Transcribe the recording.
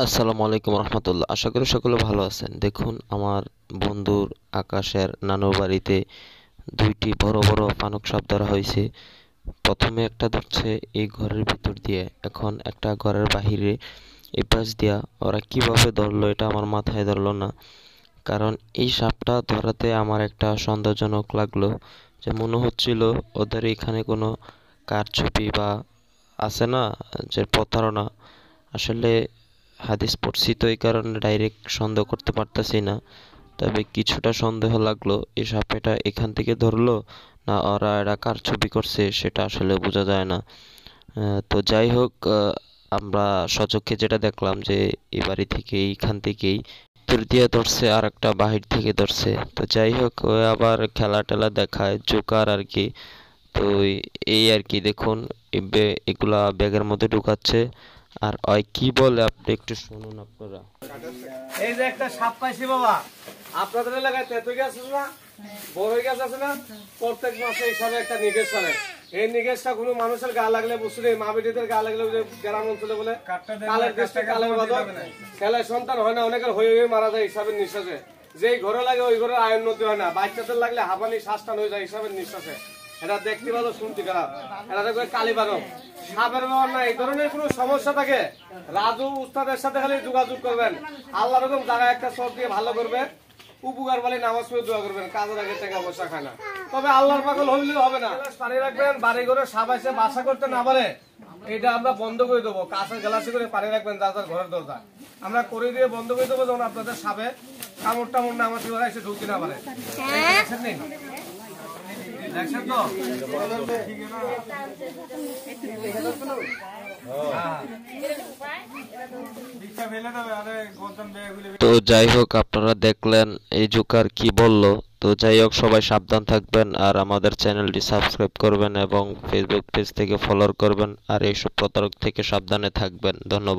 আসসালামু আলাইকুম রহমতুল্লাহ। আশা করি সকলে ভালো আছেন। দেখুন, আমার বন্ধুর আকাশের নানুর বাড়িতে দুইটি বড় বড় পানক সাপ ধরা হয়েছে। প্রথমে একটা ধরছে এই ঘরের ভিতর দিয়ে, এখন একটা ঘরের বাহিরে এই পাশ দিয়া। ওরা কিভাবে ধরলো এটা আমার মাথায় ধরলো না, কারণ এই সাপটা ধরাতে আমার একটা সন্দেহজনক লাগলো, যে মনে হচ্ছিল ওদের এখানে কোনো কারচুপি বা আছে না, যে প্রতারণা। আসলে হাদিস পড়ছি তো এই কারণে ডাইরেক্ট সন্দেহ করতে পারতাছি না, তবে কিছুটা সন্দেহ লাগলো এই সাপেটা এখান থেকে ধরলো না ওরা এটা কারচুপি করছে, সেটা আসলে বোঝা যায় না। তো যাই হোক, আমরা সচক্ষে যেটা দেখলাম যে এই বাড়ি থেকে এইখান থেকেই ভিতর দিয়ে ধরছে আর একটা বাহির থেকে ধরছে। তো যাই হোক, ও আবার খেলা টেলা দেখায় জোকার আর কি। তো এই আর কি, দেখুন এগুলা ব্যাগের মধ্যে ঢুকাচ্ছে। আর ওই কি বলে আপনি একটু শুনুন আপনারা। এই যে একটা সাপ পাইছি বাবা, আপনাদের এলাকায় তেঁতুল গাছ আছে না, বড়ই গাছ আছে না, প্রত্যেক মাসে হিসাবে একটা নিকেশ চলে। এই নিকেশটা কোনো মানুষের গা লাগলে বুঝছি, মা বেটিদের গা লাগলে গ্রাম অঞ্চলে বলে কালের দেশটা কালের বাদক, খেলায় সন্তান হয় না, অনেকের হয়ে হয়ে মারা যায় হিসাবের নিঃশ্বাসে। যেই ঘরে লাগে ওই ঘরের আয় উন্নতি হয় না, বাচ্চাদের লাগলে হাঁপানি শ্বাসটান হয়ে যায় হিসাবের নিঃশ্বাসে। এটা দেখতে ভালো, শুনতে খারাপ। এটা দেখবে কালীবারক সাপের ব্যবহার না। এই ধরনের কোনো সমস্যা থাকে রাজু উস্তাদের সাথে খালি যোগাযোগ করবেন। আল্লাহ রকম জায়গায় একটা সব দিয়ে ভালো করবে, উপকার বলে নামাজ পড়ে দোয়া করবেন, কাজের আগে টাকা পয়সা খায় না। তবে আল্লাহর পাগল হইলেও হবে না। পানি রাখবেন, বাড়ি ঘরে সাপ এসে বাসা করতে না পারে এটা আমরা বন্ধ করে দেবো। কাঁচা গ্লাসে করে পানি রাখবেন যার যার ঘরের দরজা, আমরা করে দিয়ে বন্ধ করে দেবো, যেমন আপনাদের সাপে কামড় টামড় না আমার এসে ঢুকতে না পারে। দেখছেন তো? তো যাই হোক, আপনারা দেখলেন এই জোকার কি বলল। তো যাই হোক, সবাই সাবধান থাকবেন আর আমাদের চ্যানেলটি সাবস্ক্রাইব করবেন এবং ফেসবুক পেজ থেকে ফলো করবেন আর এইসব প্রতারক থেকে সাবধানে থাকবেন। ধন্যবাদ।